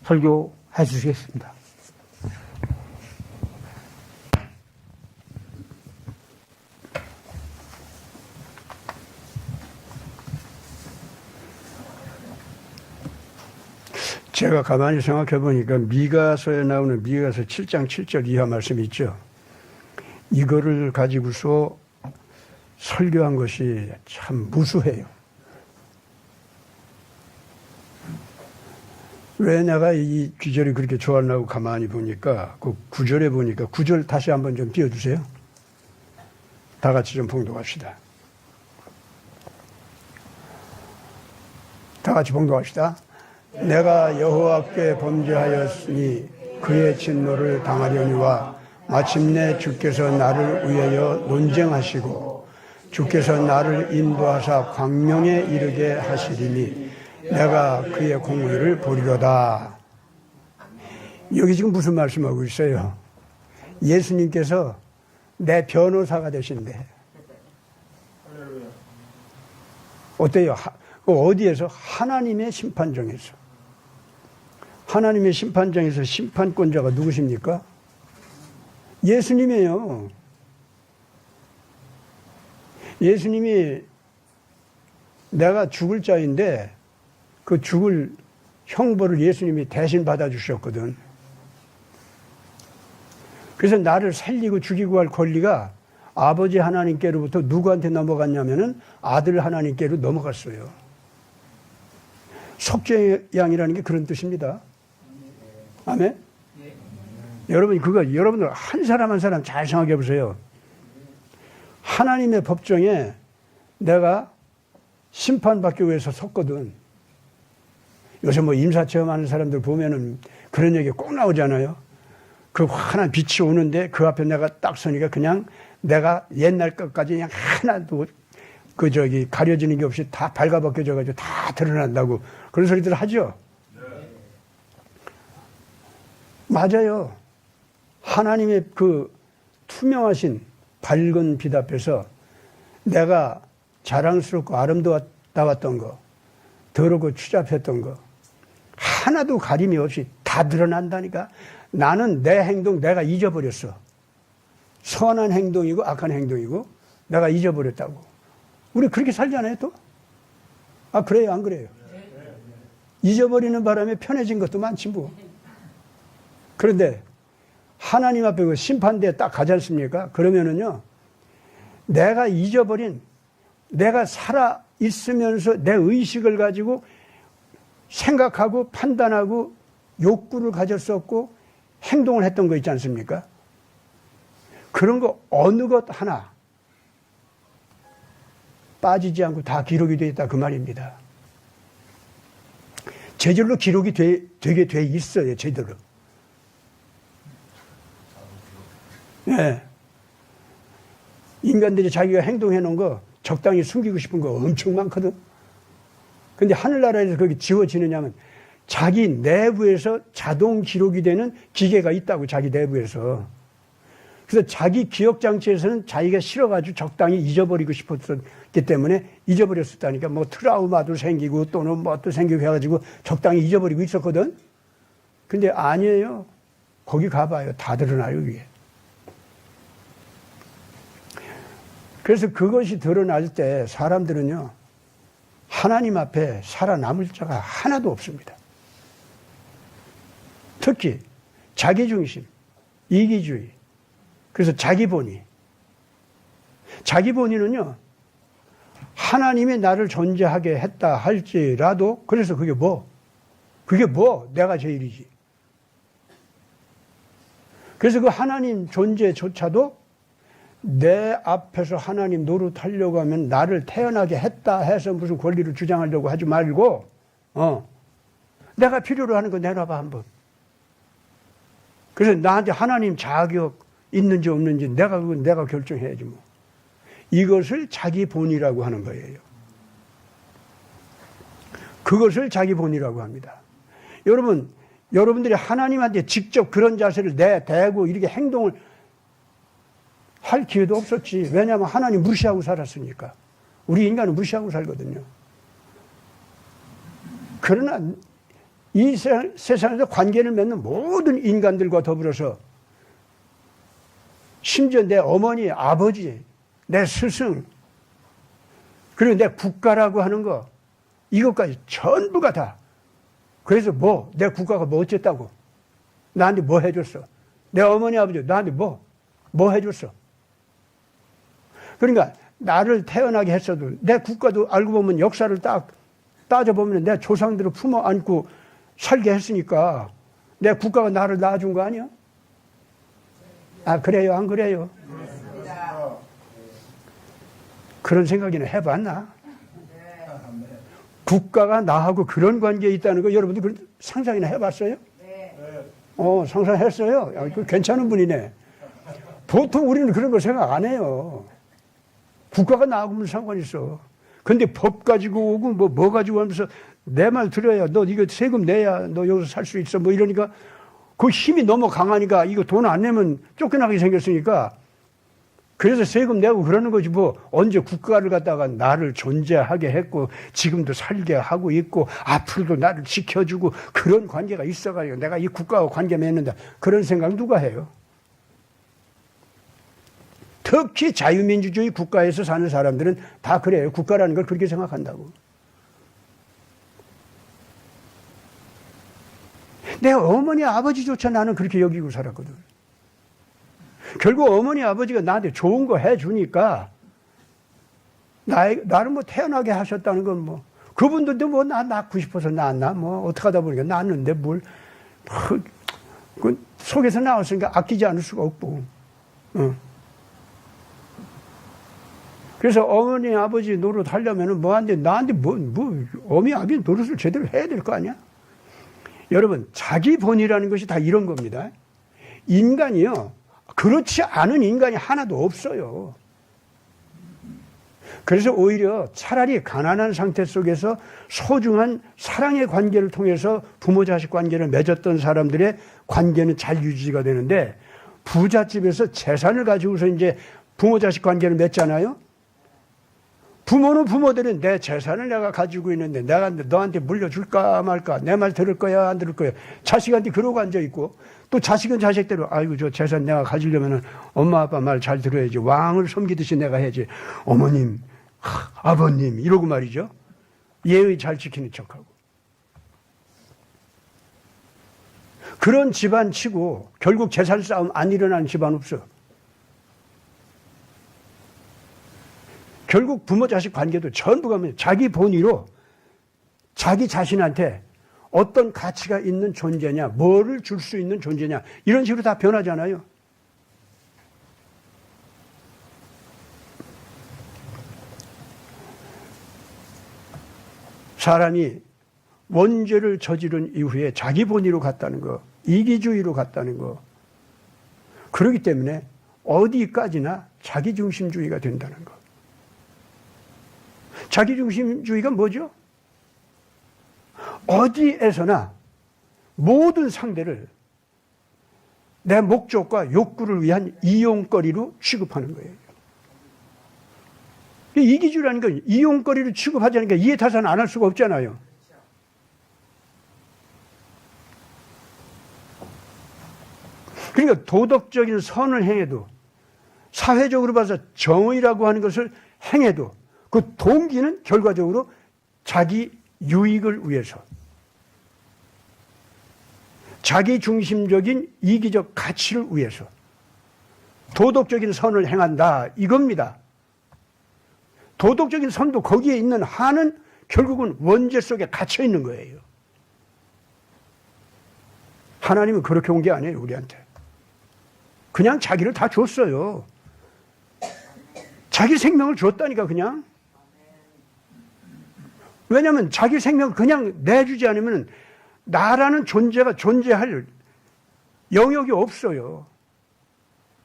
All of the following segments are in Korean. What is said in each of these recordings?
설교해 주시겠습니다. 제가 가만히 생각해 보니까 미가서에 나오는 미가서 7장 7절 이하 말씀이 있죠. 이거를 가지고서 설교한 것이 참 무수해요. 왜 내가 이 구절이 그렇게 좋아하려고 가만히 보니까 그 9절에 보니까 9절 다시 한번 좀 띄워주세요. 다 같이 좀 봉독합시다. 다 같이 봉독합시다. 내가 여호와께 범죄하였으니 그의 진노를 당하려니와 마침내 주께서 나를 위하여 논쟁하시고 주께서 나를 인도하사 광명에 이르게 하시리니 내가 그의 공의를 보리로다. 여기 지금 무슨 말씀하고 있어요? 예수님께서 내 변호사가 되신대. 어때요? 어디에서? 하나님의 심판정에서. 하나님의 심판정에서 심판권자가 누구십니까? 예수님이에요. 예수님이 내가 죽을 자인데 그 죽을 형벌을 예수님이 대신 받아주셨거든. 그래서 나를 살리고 죽이고 할 권리가 아버지 하나님께로부터 누구한테 넘어갔냐면은 아들 하나님께로 넘어갔어요. 속죄양이라는 게 그런 뜻입니다. 아멘? 여러분, 여러분들 한 사람 한 사람 잘 생각해 보세요. 하나님의 법정에 내가 심판받기 위해서 섰거든. 요새 뭐 임사체험하는 사람들 보면은 그런 얘기 꼭 나오잖아요. 그 환한 빛이 오는데 그 앞에 내가 딱 서니까 그냥 내가 옛날 것까지 그냥 하나도 가려지는 게 없이 다 발가벗겨져가지고 다 드러난다고 그런 소리들 하죠. 맞아요. 하나님의 그 투명하신 밝은 빛 앞에서 내가 자랑스럽고 아름다웠던 거, 더럽고 추잡했던 거 하나도 가림이 없이 다 드러난다니까. 나는 내 행동 내가 잊어버렸어. 선한 행동이고 악한 행동이고 내가 잊어버렸다고. 우리 그렇게 살잖아요 또? 아 그래요 안 그래요? 잊어버리는 바람에 편해진 것도 많지 뭐. 그런데 하나님 앞에 그 심판대에 딱 가지 않습니까? 그러면은요, 내가 잊어버린, 내가 살아 있으면서 내 의식을 가지고 생각하고 판단하고 욕구를 가졌었고 행동을 했던 거 있지 않습니까? 그런 거 어느 것 하나 빠지지 않고 다 기록이 되어 있다 그 말입니다. 제절로 기록이 되게 돼 있어요, 제대로. 네. 인간들이 자기가 행동해 놓은 거 적당히 숨기고 싶은 거 엄청 많거든. 근데 하늘나라에서 거기 지워지느냐면 자기 내부에서 자동 기록이 되는 기계가 있다고, 자기 내부에서. 그래서 자기 기억장치에서는 자기가 싫어가지고 적당히 잊어버리고 싶었기 때문에 잊어버렸었다니까. 뭐 트라우마도 생기고 또는 뭐 또 생기고 해가지고 적당히 잊어버리고 있었거든. 근데 아니에요. 거기 가봐요. 다 드러나요, 이게. 그래서 그것이 드러날 때 사람들은요, 하나님 앞에 살아남을 자가 하나도 없습니다. 특히 자기중심, 이기주의, 그래서 자기본의. 자기본의는요, 하나님이 나를 존재하게 했다 할지라도, 그래서 그게 뭐? 내가 제일이지. 그래서 그 하나님 존재조차도 내 앞에서 하나님 노릇하려고 하면 나를 태어나게 했다 해서 무슨 권리를 주장하려고 하지 말고, 내가 필요로 하는 거 내놔봐, 한번. 그래서 나한테 하나님 자격 있는지 없는지 내가 결정해야지 뭐. 이것을 자기 본이라고 하는 거예요. 그것을 자기 본이라고 합니다. 여러분들이 하나님한테 직접 그런 자세를 대고 이렇게 행동을 할 기회도 없었지. 왜냐하면 하나님 무시하고 살았으니까. 우리 인간은 무시하고 살거든요. 그러나 이 세상에서 관계를 맺는 모든 인간들과 더불어서 심지어 내 어머니, 아버지, 내 스승, 그리고 내 국가라고 하는 거, 이것까지 전부가 다. 그래서 뭐, 내 국가가 뭐 어쨌다고? 나한테 뭐 해줬어? 내 어머니, 아버지, 나한테 뭐 해줬어? 그러니까 나를 태어나게 했어도 내 국가도 알고 보면 역사를 딱 따져보면 내 조상들을 품어 안고 살게 했으니까 내 국가가 나를 낳아준 거 아니야? 아, 그래요? 안 그래요? 그런 생각이나 해봤나? 국가가 나하고 그런 관계에 있다는 거 여러분들 그런 상상이나 해봤어요? 상상했어요? 야, 그 괜찮은 분이네. 보통 우리는 그런 거 생각 안 해요. 국가가 나하고 무슨 상관이 있어. 근데 법 가지고 오고 뭐 가지고 하면서 내 말 들어야 너 이거 세금 내야 너 여기서 살 수 있어 뭐 이러니까 그 힘이 너무 강하니까 이거 돈 안 내면 쫓겨나게 생겼으니까 그래서 세금 내고 그러는 거지 뭐 언제 국가를 갖다가 나를 존재하게 했고 지금도 살게 하고 있고 앞으로도 나를 지켜주고 그런 관계가 있어가지고 내가 이 국가와 관계 맺는다 그런 생각 누가 해요? 특히 자유민주주의 국가에서 사는 사람들은 다 그래요. 국가라는 걸 그렇게 생각한다고. 내 어머니 아버지조차 나는 그렇게 여기고 살았거든. 결국 어머니 아버지가 나한테 좋은 거 해주니까 나를 뭐 태어나게 하셨다는 건 뭐 그분들도 뭐 나 낳고 싶어서 낳았나 뭐 어떻게 하다 보니까 낳았는데 뭘 그 속에서 나왔으니까 아끼지 않을 수가 없고 그래서 어머니 아버지 노릇 하려면은 뭐한데 나한테 어머니 아버지 노릇을 제대로 해야 될 거 아니야? 여러분 자기 본이라는 것이 다 이런 겁니다. 인간이요 그렇지 않은 인간이 하나도 없어요. 그래서 오히려 차라리 가난한 상태 속에서 소중한 사랑의 관계를 통해서 부모 자식 관계를 맺었던 사람들의 관계는 잘 유지가 되는데 부잣집에서 재산을 가지고서 이제 부모 자식 관계를 맺잖아요. 부모는 부모들은 내 재산을 내가 가지고 있는데 내가 너한테 물려줄까 말까 내 말 들을 거야 안 들을 거야 자식한테 그러고 앉아있고 또 자식은 자식대로 아이고 저 재산 내가 가지려면 엄마 아빠 말 잘 들어야지 왕을 섬기듯이 내가 해야지 어머님 아버님 이러고 말이죠. 예의 잘 지키는 척하고 그런 집안 치고 결국 재산 싸움 안 일어나는 집안 없어. 결국 부모 자식 관계도 전부가 자기 본의로 자기 자신한테 어떤 가치가 있는 존재냐, 뭐를 줄 수 있는 존재냐 이런 식으로 다 변하잖아요. 사람이 원죄를 저지른 이후에 자기 본의로 갔다는 거, 이기주의로 갔다는 거 그렇기 때문에 어디까지나 자기중심주의가 된다는 거. 자기중심주의가 뭐죠? 어디에서나 모든 상대를 내 목적과 욕구를 위한 이용거리로 취급하는 거예요. 이기주의라는 건 이용거리로 취급하자니까 이해타산 안 할 수가 없잖아요. 그러니까 도덕적인 선을 행해도 사회적으로 봐서 정의라고 하는 것을 행해도 그 동기는 결과적으로 자기 유익을 위해서 자기 중심적인 이기적 가치를 위해서 도덕적인 선을 행한다 이겁니다. 도덕적인 선도 거기에 있는 한은 결국은 원죄 속에 갇혀 있는 거예요. 하나님은 그렇게 온 게 아니에요 우리한테. 그냥 자기를 다 줬어요. 자기 생명을 줬다니까 그냥. 왜냐하면 자기 생명을 그냥 내주지 않으면 나라는 존재가 존재할 영역이 없어요.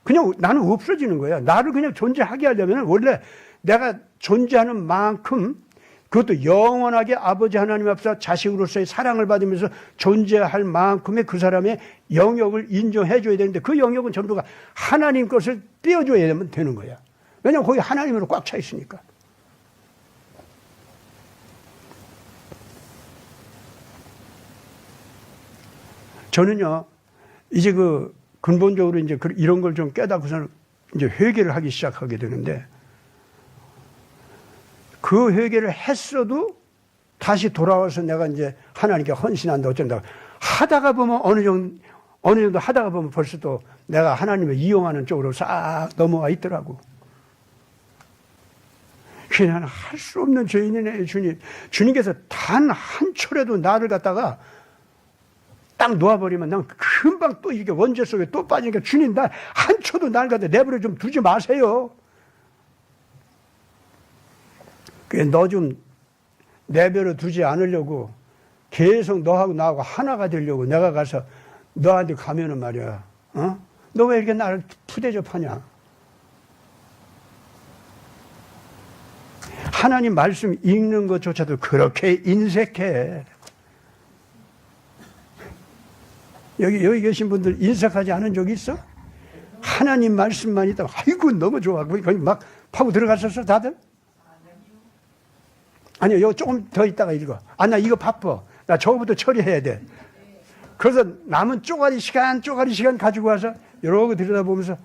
그냥 나는 없어지는 거야. 나를 그냥 존재하게 하려면 원래 내가 존재하는 만큼 그것도 영원하게 아버지 하나님 앞에서 자식으로서의 사랑을 받으면서 존재할 만큼의 그 사람의 영역을 인정해 줘야 되는데 그 영역은 전부가 하나님 것을 떼어줘야 되는 거야. 왜냐하면 거기 하나님으로 꽉 차 있으니까. 저는요, 이제 근본적으로 이제 이런 걸 좀 깨닫고서는 이제 회개를 하기 시작하게 되는데, 그 회개를 했어도 다시 돌아와서 내가 이제 하나님께 헌신한다, 어쩐다. 하다가 보면 어느 정도 하다가 보면 벌써 또 내가 하나님을 이용하는 쪽으로 싹 넘어와 있더라고. 그냥 할 수 없는 죄인이네, 주님. 주님께서 단 한 철에도 나를 갖다가 딱 놓아버리면 난 금방 또 이렇게 원죄 속에 또 빠지니까 주님, 나 한 초도 나를 갖다 내버려 좀 두지 마세요. 너 좀 내버려 두지 않으려고 계속 너하고 나하고 하나가 되려고 내가 가서 너한테 가면은 말이야. 너 왜 이렇게 나를 푸대접하냐? 하나님 말씀 읽는 것조차도 그렇게 인색해. 여기 계신 분들 인색하지 않은 적 있어? 하나님 말씀만 있다면 아이고 너무 좋아. 거기 막 파고 들어갔었어 다들? 아니요, 이거 조금 더 있다가 읽어. 나 이거 바빠. 나 저거부터 처리해야 돼. 그래서 남은 쪼가리 시간 가지고 와서 이러고 들여다보면서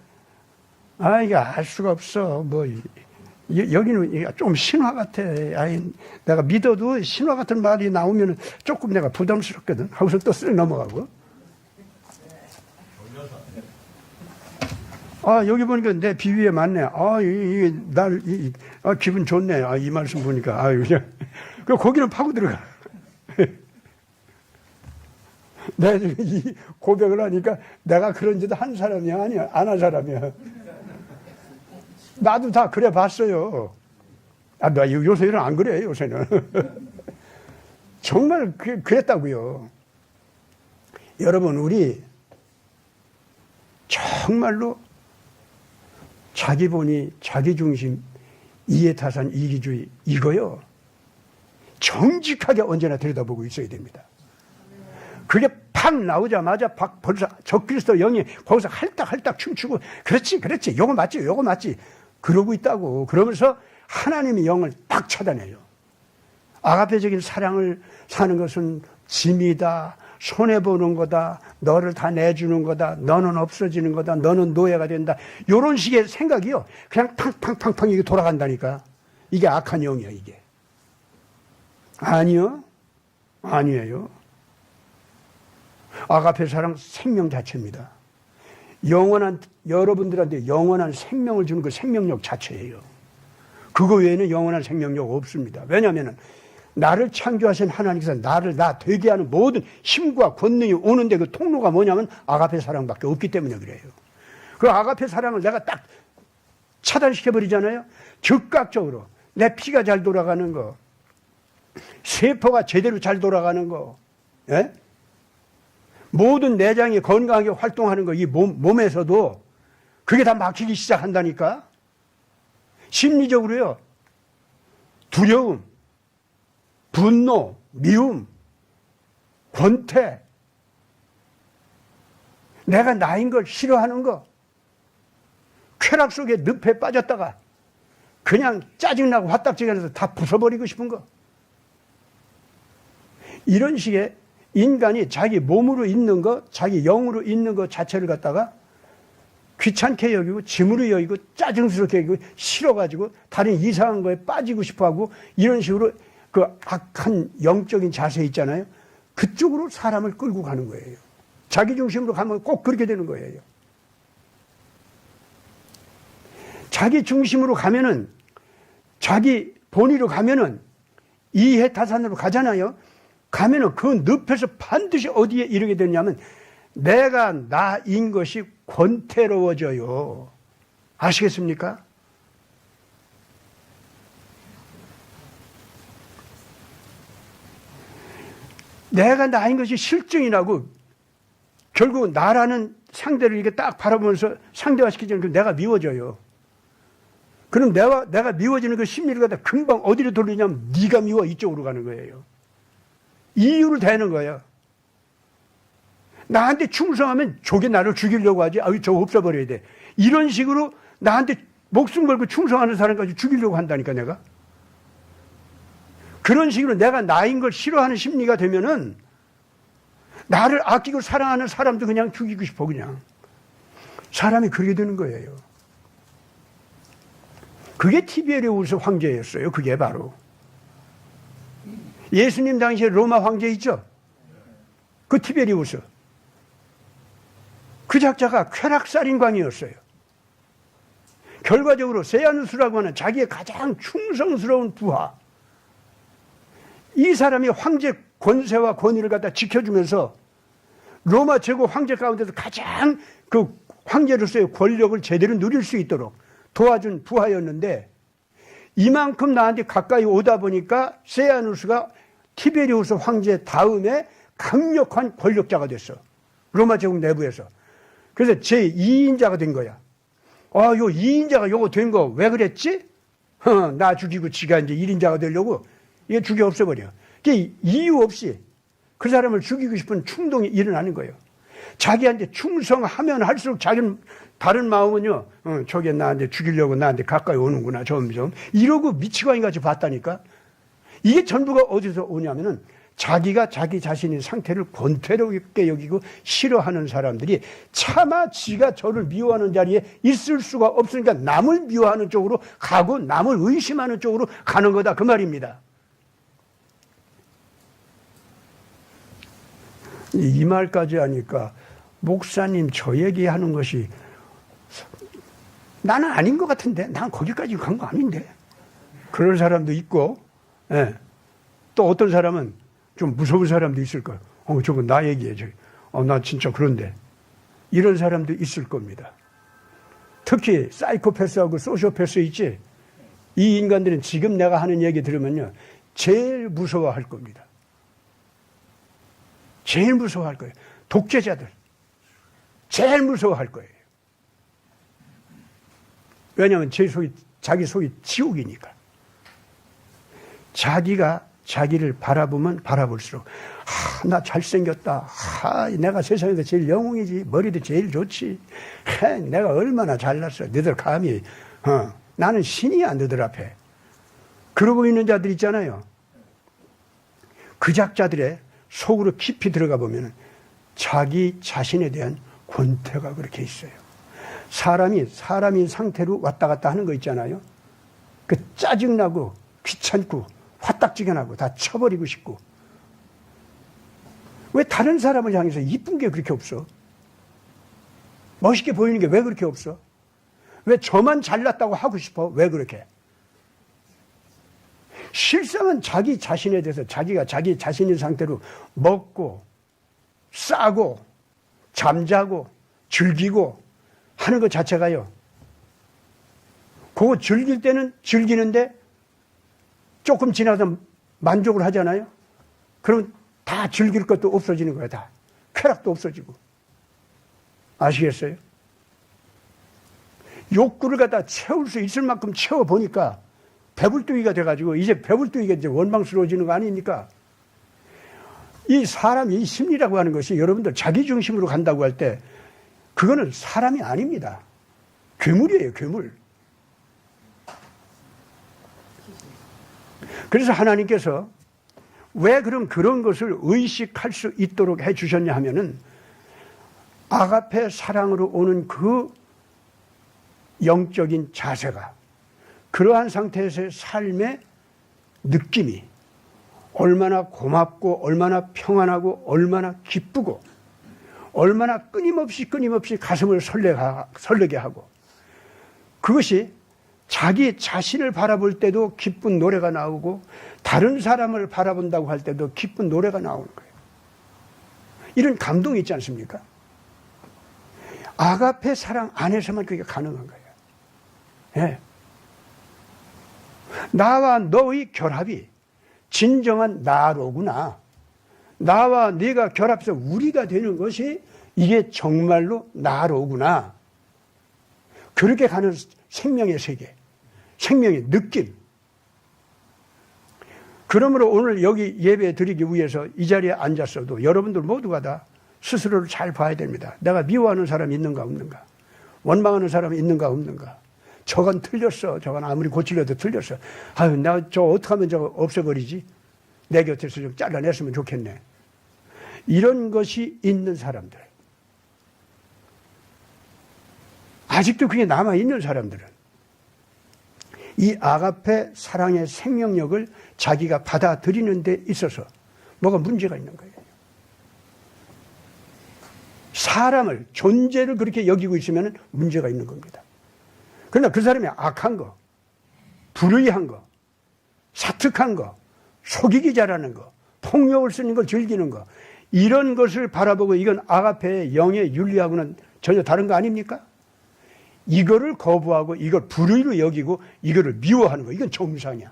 이게 알 수가 없어. 여기는 좀 신화 같아. 내가 믿어도 신화 같은 말이 나오면 조금 내가 부담스럽거든. 하고서 또 쓱 넘어가고. 여기 보니까 내 비위에 맞네. 기분 좋네. 이 말씀 보니까. 그냥. 거기는 파고 들어가. 내가 이 고백을 하니까 내가 그런 짓도 한 사람이 아니야. 안 한 사람이야. 나도 다 그래 봤어요. 나 요새는 안 그래, 요새는. 정말 그랬다고요. 여러분, 우리 정말로 자기본의, 자기중심, 이해타산, 이기주의 이거요. 정직하게 언제나 들여다보고 있어야 됩니다. 그게 팍 나오자마자 벌써 적그리스도 영이 거기서 할딱할딱 춤추고 그렇지 요거 맞지 그러고 있다고. 그러면서 하나님의 영을 딱 차단해요. 아가페적인 사랑을 사는 것은 짐이다, 손해보는 거다, 너를 다 내주는 거다, 너는 없어지는 거다, 너는 노예가 된다, 이런 식의 생각이요 그냥 팡팡팡팡 이게 돌아간다니까. 이게 악한 영이야. 이게 아니에요. 아가페 사랑 생명 자체입니다. 여러분들한테 영원한 생명을 주는 그 생명력 자체예요. 그거 외에는 영원한 생명력 없습니다. 왜냐하면 나를 창조하신 하나님께서 나 되게 하는 모든 힘과 권능이 오는데 그 통로가 뭐냐면 아가페 사랑밖에 없기 때문에 그래요. 그 아가페 사랑을 내가 딱 차단시켜버리잖아요. 즉각적으로 내 피가 잘 돌아가는 거, 세포가 제대로 잘 돌아가는 거, 예? 모든 내장이 건강하게 활동하는 거, 이 몸에서도 그게 다 막히기 시작한다니까. 심리적으로요. 두려움, 분노, 미움, 권태, 내가 나인 걸 싫어하는 거, 쾌락 속에 늪에 빠졌다가 그냥 짜증나고 화딱지근해서 다 부숴버리고 싶은 거. 이런 식의 인간이 자기 몸으로 있는 거, 자기 영으로 있는 것 자체를 갖다가 귀찮게 여기고 짐으로 여기고 짜증스럽게 여기고 싫어가지고 다른 이상한 거에 빠지고 싶어하고 이런 식으로 그 악한 영적인 자세 있잖아요. 그쪽으로 사람을 끌고 가는 거예요. 자기 중심으로 가면 꼭 그렇게 되는 거예요. 자기 중심으로 가면은, 자기 본의로 가면은 이해타산으로 가잖아요. 가면은 그 늪에서 반드시 어디에 이르게 되냐면 내가 나인 것이 권태로워져요. 아시겠습니까? 내가 나인 것이 실증이 나고 결국 나라는 상대를 이렇게 딱 바라보면서 상대화시키자면 내가 미워져요. 그럼 내가 미워지는 그 심리를 갖다 금방 어디로 돌리냐면 네가 미워 이쪽으로 가는 거예요. 이유를 대는 거예요. 나한테 충성하면 저게 나를 죽이려고 하지. 저거 없애버려야 돼. 이런 식으로 나한테 목숨 걸고 충성하는 사람까지 죽이려고 한다니까 내가. 그런 식으로 내가 나인 걸 싫어하는 심리가 되면은 나를 아끼고 사랑하는 사람도 그냥 죽이고 싶어, 그냥. 사람이 그렇게 되는 거예요. 그게 티베리우스 황제였어요. 그게 바로. 예수님 당시에 로마 황제 있죠? 그 티베리우스. 그 작자가 쾌락살인광이었어요. 결과적으로 세아누스라고 하는 자기의 가장 충성스러운 부하. 이 사람이 황제 권세와 권위를 갖다 지켜주면서 로마 제국 황제 가운데서 가장 그 황제로서의 권력을 제대로 누릴 수 있도록 도와준 부하였는데, 이만큼 나한테 가까이 오다 보니까 세아누스가 티베리우스 황제 다음에 강력한 권력자가 됐어. 로마 제국 내부에서. 그래서 제2인자가 된 거야. 요 2인자가 요거 된 거 왜 그랬지? 나 죽이고 지가 이제 1인자가 되려고 이게 죽여 없애버려. 그게 이유 없이 그 사람을 죽이고 싶은 충동이 일어나는 거예요. 자기한테 충성하면 할수록 자기는 다른 마음은요, 저게 나한테 죽이려고 나한테 가까이 오는구나, 점점. 이러고 미치광이 같이 봤다니까? 이게 전부가 어디서 오냐면은 자기가 자기 자신의 상태를 권태롭게 여기고 싫어하는 사람들이 차마 지가 저를 미워하는 자리에 있을 수가 없으니까 남을 미워하는 쪽으로 가고 남을 의심하는 쪽으로 가는 거다, 그 말입니다. 이 말까지 하니까 목사님 저 얘기하는 것이 나는 아닌 것 같은데, 난 거기까지 간 거 아닌데, 그런 사람도 있고, 예. 또 어떤 사람은 좀 무서운 사람도 있을 거예요. 저거 나 얘기해. 나 진짜 그런데. 이런 사람도 있을 겁니다. 특히 사이코패스하고 소시오패스 있지? 이 인간들은 지금 내가 하는 얘기 들으면요, 제일 무서워할 겁니다. 제일 무서워할 거예요. 독재자들. 제일 무서워할 거예요. 왜냐하면 자기 속이 지옥이니까. 자기가 자기를 바라보면 바라볼수록, 나 잘생겼다. 내가 세상에서 제일 영웅이지. 머리도 제일 좋지. 내가 얼마나 잘났어. 너들 감히, 나는 신이야, 너들 앞에. 그러고 있는 자들 있잖아요. 그 작자들의 속으로 깊이 들어가 보면 자기 자신에 대한 권태가 그렇게 있어요. 사람이 상태로 왔다 갔다 하는 거 있잖아요. 그 짜증나고 귀찮고 화딱지근하고 다 쳐버리고 싶고. 왜 다른 사람을 향해서 이쁜 게 그렇게 없어? 멋있게 보이는 게 왜 그렇게 없어? 왜 저만 잘났다고 하고 싶어? 왜 그렇게? 실상은 자기 자신에 대해서 자기가 자기 자신의 상태로 먹고 싸고 잠자고 즐기고 하는 것 자체가요, 그거 즐길 때는 즐기는데 조금 지나서 만족을 하잖아요. 그럼 다 즐길 것도 없어지는 거야. 다 쾌락도 없어지고. 아시겠어요? 욕구를 갖다 채울 수 있을 만큼 채워보니까 배불뚝이가 돼가지고 이제 배불뚝이가 이제 원망스러워지는 거 아닙니까? 이 사람이 이 심리라고 하는 것이 여러분들 자기 중심으로 간다고 할 때 그거는 사람이 아닙니다. 괴물이에요, 괴물. 그래서 하나님께서 왜 그런 것을 의식할 수 있도록 해 주셨냐 하면은 아가페 사랑으로 오는 그 영적인 자세가, 그러한 상태에서의 삶의 느낌이 얼마나 고맙고 얼마나 평안하고 얼마나 기쁘고 얼마나 끊임없이 가슴을 설레게 하고, 그것이 자기 자신을 바라볼 때도 기쁜 노래가 나오고 다른 사람을 바라본다고 할 때도 기쁜 노래가 나오는 거예요. 이런 감동이 있지 않습니까? 아가페 사랑 안에서만 그게 가능한 거예요. 예. 나와 너의 결합이 진정한 나로구나. 나와 네가 결합해서 우리가 되는 것이 이게 정말로 나로구나. 그렇게 가는 생명의 세계, 생명의 느낌. 그러므로 오늘 여기 예배 드리기 위해서 이 자리에 앉았어도 여러분들 모두가 다 스스로를 잘 봐야 됩니다. 내가 미워하는 사람이 있는가 없는가, 원망하는 사람이 있는가 없는가. 저건 틀렸어. 저건 아무리 고치려도 틀렸어. 아유, 나 저 어떻게 하면 저거 없애버리지? 내 곁에서 좀 잘라냈으면 좋겠네. 이런 것이 있는 사람들, 아직도 그게 남아있는 사람들은 이 아가페 사랑의 생명력을 자기가 받아들이는 데 있어서 뭐가 문제가 있는 거예요. 사람을, 존재를 그렇게 여기고 있으면 문제가 있는 겁니다. 그러나 그 사람이 악한 거, 불의한 거, 사특한 거, 속이기 잘하는 거, 폭력을 쓰는 걸 즐기는 거, 이런 것을 바라보고 이건 아가페의 영의 윤리하고는 전혀 다른 거 아닙니까? 이거를 거부하고 이걸 불의로 여기고 이거를 미워하는 거, 이건 정상이야.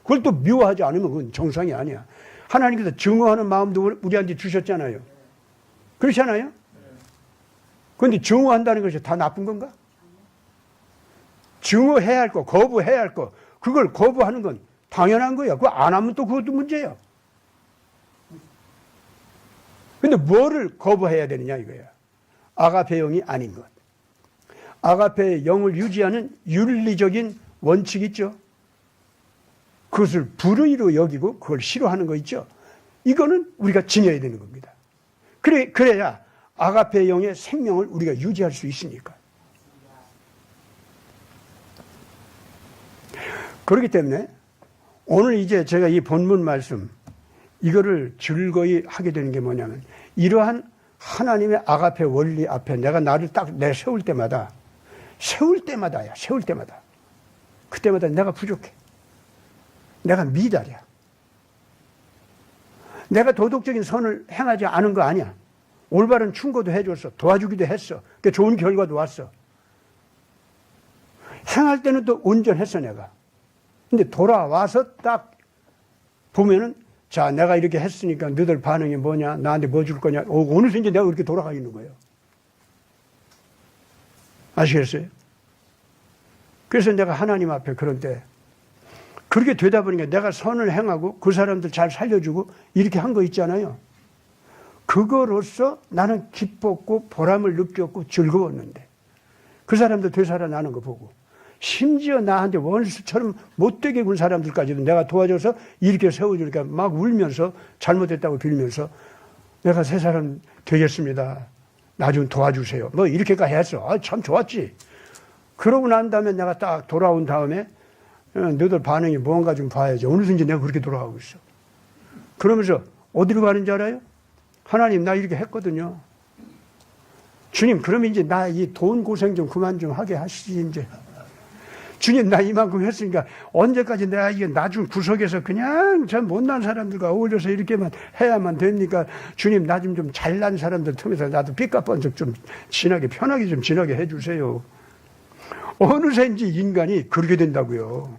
그걸 또 미워하지 않으면 그건 정상이 아니야. 하나님께서 증오하는 마음도 우리한테 주셨잖아요. 그렇지 않아요? 그런데 증오한다는 것이 다 나쁜 건가? 증오해야 할 거, 거부해야 할 거, 그걸 거부하는 건 당연한 거야. 그거 안 하면 또 그것도 문제야. 근데 뭐를 거부해야 되느냐 이거야. 아가페 영이 아닌 것. 아가페의 영을 유지하는 윤리적인 원칙 있죠. 그것을 불의로 여기고 그걸 싫어하는 거 있죠. 이거는 우리가 지녀야 되는 겁니다. 그래야 아가페의 영의 생명을 우리가 유지할 수 있으니까. 그렇기 때문에 오늘 이제 제가 이 본문 말씀 이거를 즐거이 하게 되는 게 뭐냐면 이러한 하나님의 아가페 원리 앞에 내가 나를 딱 내세울 때마다 그때마다 내가 부족해. 내가 미달이야. 내가 도덕적인 선을 행하지 않은 거 아니야. 올바른 충고도 해줬어. 도와주기도 했어. 그러니까 좋은 결과도 왔어. 행할 때는 또 온전했어 내가. 근데 돌아와서 딱 보면은 자 내가 이렇게 했으니까 너들 반응이 뭐냐, 나한테 뭐 줄 거냐, 어느새 이제 내가 그렇게 돌아가 있는 거예요. 아시겠어요? 그래서 내가 하나님 앞에 그런 때 그렇게 되다 보니까 내가 선을 행하고 그 사람들 잘 살려주고 이렇게 한 거 있잖아요. 그거로서 나는 기뻤고 보람을 느꼈고 즐거웠는데 그 사람들 되살아나는 거 보고 심지어 나한테 원수처럼 못되게 군 사람들까지도 내가 도와줘서 이렇게 세워주니까 막 울면서 잘못했다고 빌면서 내가 새 사람 되겠습니다. 나 좀 도와주세요. 뭐 이렇게까지 했어. 참 좋았지. 그러고 난 다음에 내가 딱 돌아온 다음에 너들 반응이 뭔가 좀 봐야지. 어느샌지 내가 그렇게 돌아가고 있어. 그러면서 어디로 가는 줄 알아요? 하나님 나 이렇게 했거든요. 주님 그러면 이제 나 이 돈 고생 좀 그만 좀 하게 하시지 이제. 주님 나 이만큼 했으니까 언제까지 내가 이게 나중 구석에서 그냥 저 못난 사람들과 어울려서 이렇게만 해야만 됩니까? 주님 나 좀 잘난 사람들 통해서 나도 삐까뻔쩍 좀 지나게 편하게 좀 지나게 해주세요. 어느새인지 인간이 그렇게 된다고요.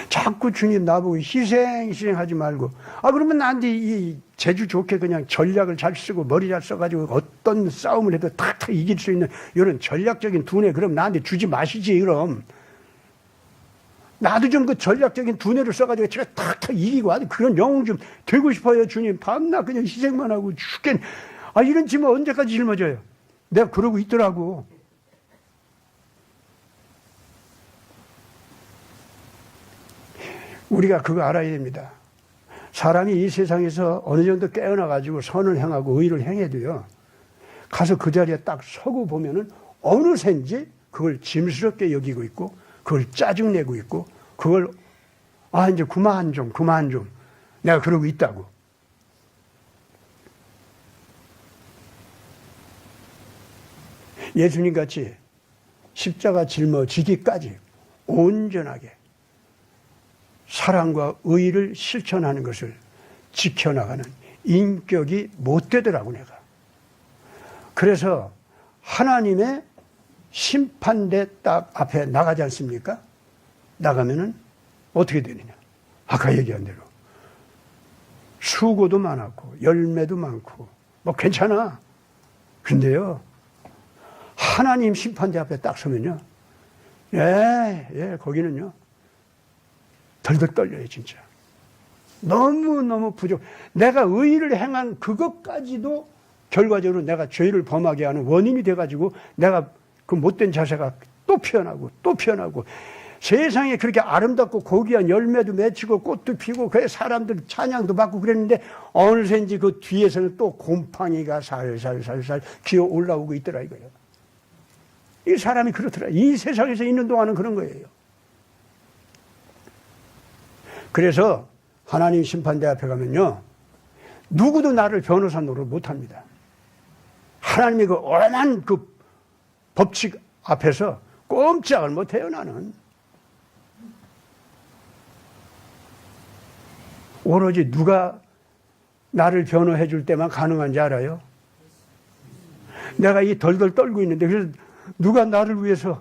자꾸 주님 나보고 희생하지 말고 그러면 나한테 이 재주 좋게 그냥 전략을 잘 쓰고 머리 잘 써가지고 어떤 싸움을 해도 탁탁 이길 수 있는 이런 전략적인 두뇌 그럼 나한테 주지 마시지. 그럼 나도 좀 그 전략적인 두뇌를 써가지고 제가 탁탁 이기고 그런 영웅 좀 되고 싶어요. 주님 밤낮 그냥 희생만 하고 죽겠네. 이런 짐을 언제까지 짊어져요? 내가 그러고 있더라고. 우리가 그거 알아야 됩니다. 사람이 이 세상에서 어느 정도 깨어나가지고 선을 행하고 의를 행해도요. 가서 그 자리에 딱 서고 보면은 어느샌지 그걸 짐스럽게 여기고 있고 그걸 짜증내고 있고 그걸 이제 그만 좀 내가 그러고 있다고. 예수님같이 십자가 짊어지기까지 온전하게 사랑과 의를 실천하는 것을 지켜나가는 인격이 못 되더라고 내가. 그래서 하나님의 심판대 딱 앞에 나가지 않습니까? 나가면은 어떻게 되느냐. 아까 얘기한 대로 수고도 많았고 열매도 많고 뭐 괜찮아. 근데요 하나님 심판대 앞에 딱 서면요 거기는요 덜덜 떨려요 진짜. 너무너무 부족. 내가 의를 행한 그것까지도 결과적으로 내가 죄를 범하게 하는 원인이 돼가지고 내가 그 못된 자세가 또 피어나고 세상에 그렇게 아름답고 고귀한 열매도 맺히고 꽃도 피고 그 사람들 찬양도 받고 그랬는데 어느새인지 그 뒤에서는 또 곰팡이가 살살살살 기어 올라오고 있더라 이거예요. 이 사람이 그렇더라. 이 세상에서 있는 동안은 그런 거예요. 그래서 하나님 심판대 앞에 가면요, 누구도 나를 변호사 노릇 못합니다. 하나님의 그 엄한 그 법칙 앞에서 꼼짝을 못해요. 나는 오로지 누가 나를 변호해 줄 때만 가능한지 알아요? 내가 이 덜덜 떨고 있는데 그래서 누가 나를 위해서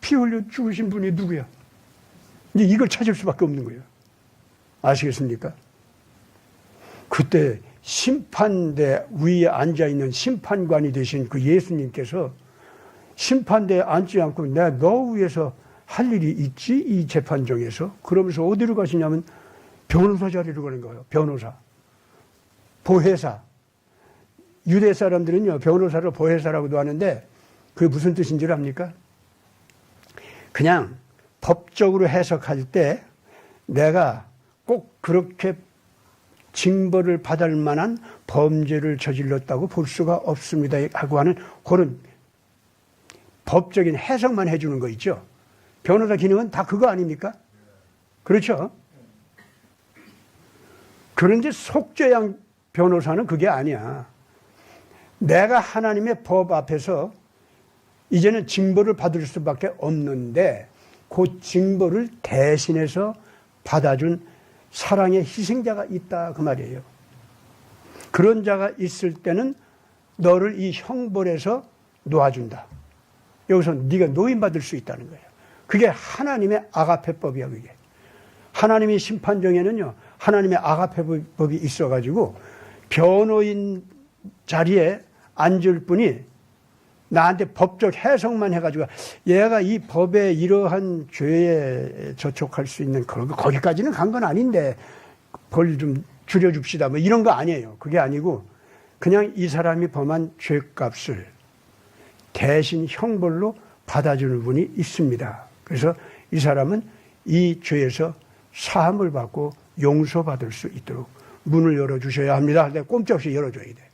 피 흘려 죽으신 분이 누구야? 이제 이걸 찾을 수밖에 없는 거예요. 아시겠습니까? 그때 심판대 위에 앉아있는 심판관이 되신 그 예수님께서 심판대에 앉지 않고 내가 너 위해서 할 일이 있지? 이 재판정에서. 그러면서 어디로 가시냐면 변호사 자리로 가는 거예요. 변호사. 보혜사. 유대 사람들은요, 변호사를 보혜사라고도 하는데 그게 무슨 뜻인 줄 압니까? 그냥 법적으로 해석할 때 내가 꼭 그렇게 징벌을 받을 만한 범죄를 저질렀다고 볼 수가 없습니다 하고 하는 그런 법적인 해석만 해주는 거 있죠. 변호사 기능은 다 그거 아닙니까? 그렇죠? 그런데 속죄양 변호사는 그게 아니야. 내가 하나님의 법 앞에서 이제는 징벌을 받을 수밖에 없는데 그 징벌을 대신해서 받아준 사랑의 희생자가 있다 그 말이에요. 그런 자가 있을 때는 너를 이 형벌에서 놓아준다. 여기서 네가 노인받을 수 있다는 거예요. 그게 하나님의 아가페법이야. 그게 하나님의 심판정에는요, 하나님의 아가페법이 있어가지고 변호인 자리에 앉을 분이 나한테 법적 해석만 해가지고 얘가 이 법에 이러한 죄에 저촉할 수 있는 거기까지는 간 건 아닌데 벌 좀 줄여줍시다 뭐 이런 거 아니에요. 그게 아니고 그냥 이 사람이 범한 죄값을 대신 형벌로 받아주는 분이 있습니다. 그래서 이 사람은 이 죄에서 사함을 받고 용서받을 수 있도록 문을 열어주셔야 합니다. 근데 꼼짝없이 열어줘야 돼.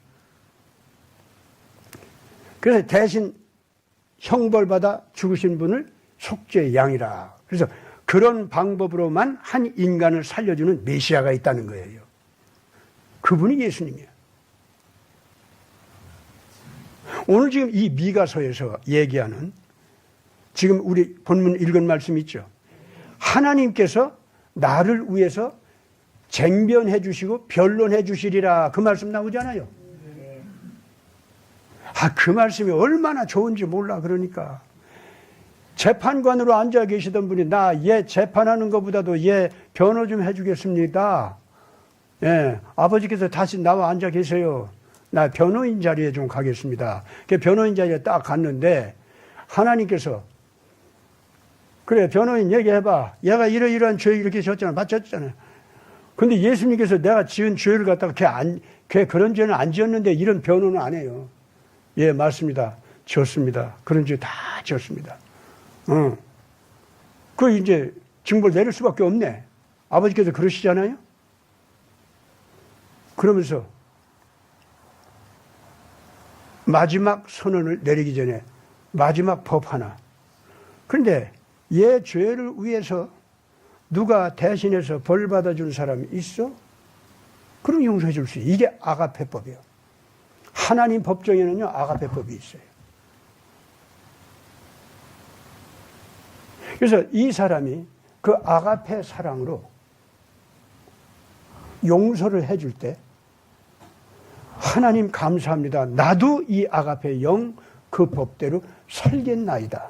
그래서 대신 형벌받아 죽으신 분을 속죄의 양이라. 그래서 그런 방법으로만 한 인간을 살려주는 메시아가 있다는 거예요. 그분이 예수님이에요. 오늘 지금 이 미가서에서 얘기하는 지금 우리 본문 읽은 말씀 있죠. 하나님께서 나를 위해서 쟁변해 주시고 변론해 주시리라 그 말씀 나오잖아요. 그 말씀이 얼마나 좋은지 몰라. 그러니까 재판관으로 앉아 계시던 분이 나 얘 재판하는 것보다도 얘 변호 좀 해주겠습니다. 예, 아버지께서 다시 나와 앉아 계세요. 나 변호인 자리에 좀 가겠습니다. 그 변호인 자리에 딱 갔는데 하나님께서 그래 변호인 얘기해봐. 얘가 이러이러한 죄 이렇게 졌잖아. 맞췄잖아요. 근데 예수님께서 내가 지은 죄를 갖다가 걔 그런 죄는 안 지었는데 이런 변호는 안 해요. 예, 맞습니다. 지었습니다. 그런 죄 다 지었습니다. 그 이제 징벌 내릴 수밖에 없네. 아버지께서 그러시잖아요. 그러면서 마지막 선언을 내리기 전에 마지막 법 하나. 그런데 얘 죄를 위해서 누가 대신해서 벌 받아준 사람이 있어? 그럼 용서해 줄 수 있어요. 이게 아가페법이에요. 하나님 법정에는요, 아가페법이 있어요. 그래서 이 사람이 그 아가페 사랑으로 용서를 해줄 때 하나님 감사합니다. 나도 이 아가페 영 그 법대로 살겠나이다.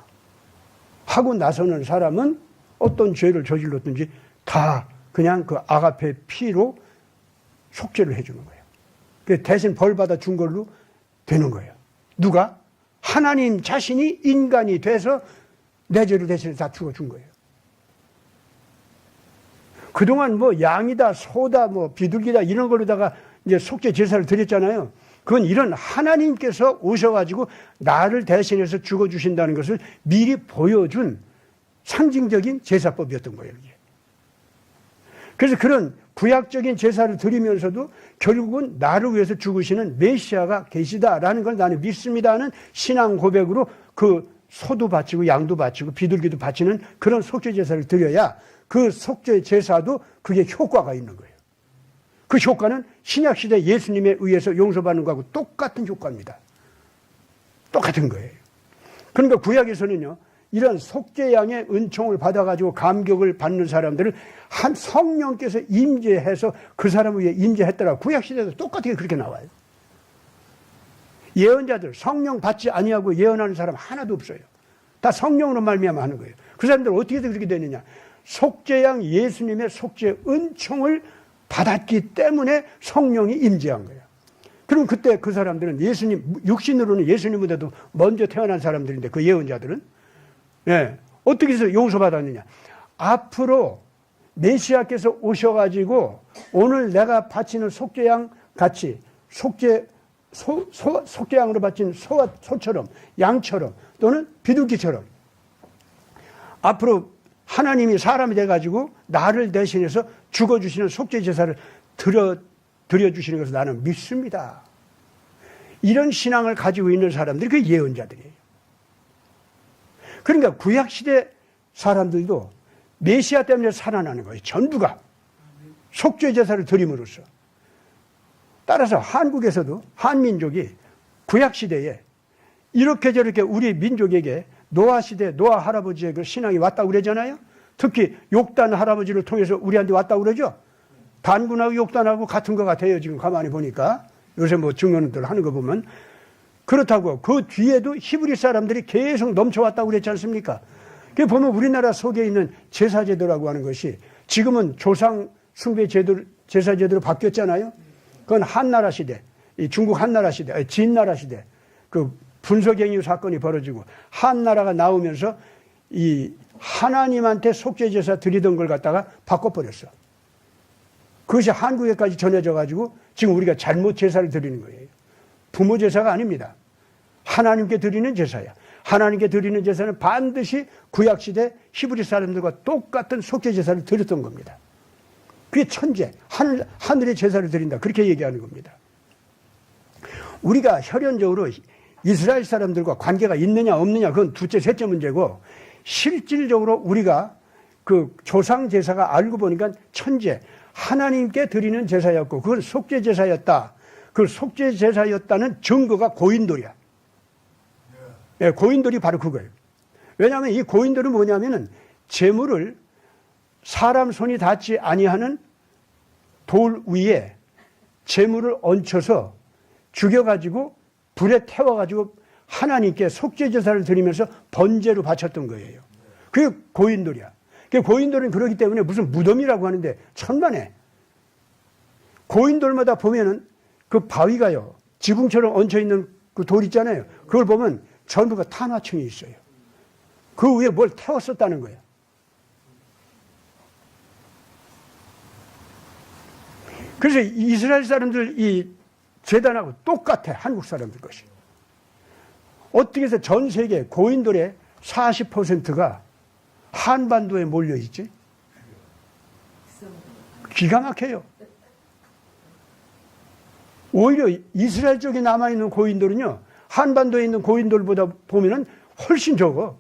하고 나서는 사람은 어떤 죄를 저질렀든지 다 그냥 그 아가페 피로 속죄를 해주는 거예요. 대신 벌 받아 준 걸로 되는 거예요. 누가? 하나님 자신이 인간이 돼서 내 죄를 대신해 다 죽어준 거예요. 그동안 뭐 양이다, 소다, 뭐 비둘기다 이런 걸로다가 이제 속죄 제사를 드렸잖아요. 그건 이런 하나님께서 오셔가지고 나를 대신해서 죽어주신다는 것을 미리 보여준 상징적인 제사법이었던 거예요. 이게. 그래서 그런 구약적인 제사를 드리면서도 결국은 나를 위해서 죽으시는 메시아가 계시다라는 걸 나는 믿습니다는 신앙 고백으로 그 소도 바치고 양도 바치고 비둘기도 바치는 그런 속죄 제사를 드려야 그 속죄 제사도 그게 효과가 있는 거예요. 그 효과는 신약시대 예수님에 의해서 용서받는 거하고 똑같은 효과입니다. 똑같은 거예요. 그러니까 구약에서는요, 이런 속죄양의 은총을 받아가지고 감격을 받는 사람들을 한 성령께서 임재해서 그 사람 위에 임재했더라. 구약시대도 똑같게 그렇게 나와요. 예언자들 성령 받지 아니하고 예언하는 사람 하나도 없어요. 다 성령으로 말미암아 하는 거예요. 그 사람들 어떻게 그렇게 되느냐? 속죄양 예수님의 속죄 은총을 받았기 때문에 성령이 임재한 거예요. 그럼 그때 그 사람들은 예수님, 육신으로는 예수님보다도 먼저 태어난 사람들인데 그 예언자들은 어떻게 해서 용서받았느냐? 앞으로 메시아께서 오셔가지고 오늘 내가 바치는 속죄양 같이 속죄양으로 바친 소처럼 양처럼 또는 비둘기처럼 앞으로 하나님이 사람이 돼가지고 나를 대신해서 죽어주시는 속죄 제사를 드려주시는 것을 나는 믿습니다. 이런 신앙을 가지고 있는 사람들이 그 예언자들이에요. 그러니까 구약시대 사람들도 메시아 때문에 살아나는 거예요. 전부가 속죄 제사를 드림으로써. 따라서 한국에서도 한민족이 구약시대에 이렇게 저렇게 우리 민족에게 노아시대 노아 할아버지의 그 신앙이 왔다고 그러잖아요. 특히 욕단 할아버지를 통해서 우리한테 왔다고 그러죠. 단군하고 욕단하고 같은 것 같아요. 지금 가만히 보니까 요새 뭐 증언들 하는 거 보면. 그렇다고 그 뒤에도 히브리 사람들이 계속 넘쳐왔다고 그랬지 않습니까? 그 보면 우리나라 속에 있는 제사제도라고 하는 것이 지금은 조상 숭배 제사제도로 바뀌었잖아요. 그건 한나라 시대, 중국 한나라 시대, 진나라 시대 그 분서경유 사건이 벌어지고 한나라가 나오면서 이 하나님한테 속죄제사 드리던 걸 갖다가 바꿔버렸어. 그것이 한국에까지 전해져 가지고 지금 우리가 잘못 제사를 드리는 거예요. 부모 제사가 아닙니다. 하나님께 드리는 제사야. 하나님께 드리는 제사는 반드시 구약시대 히브리 사람들과 똑같은 속죄 제사를 드렸던 겁니다. 그게 천재, 하늘의 제사를 드린다. 그렇게 얘기하는 겁니다. 우리가 혈연적으로 이스라엘 사람들과 관계가 있느냐 없느냐 그건 둘째 셋째 문제고 실질적으로 우리가 그 조상 제사가 알고 보니까 천재, 하나님께 드리는 제사였고 그건 속죄 제사였다. 그 속죄 제사였다는 증거가 고인돌이야. 예, 고인돌이 바로 그거예요. 왜냐하면 이 고인돌은 뭐냐면은 제물을 사람 손이 닿지 아니하는 돌 위에 제물을 얹혀서 죽여가지고 불에 태워가지고 하나님께 속죄 제사를 드리면서 번제로 바쳤던 거예요. 그게 고인돌이야. 그 고인돌은 그러기 때문에 무슨 무덤이라고 하는데 천만에 고인돌마다 보면은 그 바위가요 지붕처럼 얹혀 있는 그 돌 있잖아요. 그걸 보면 전부가 탄화층이 있어요. 그 위에 뭘 태웠었다는 거예요. 그래서 이스라엘 사람들 이 제단하고 똑같아. 한국 사람들 것이. 어떻게 해서 전 세계 고인돌의 40%가 한반도에 몰려있지? 기가 막혀요. 오히려 이스라엘 쪽에 남아있는 고인돌은요, 한반도에 있는 고인돌보다 보면은 훨씬 적어.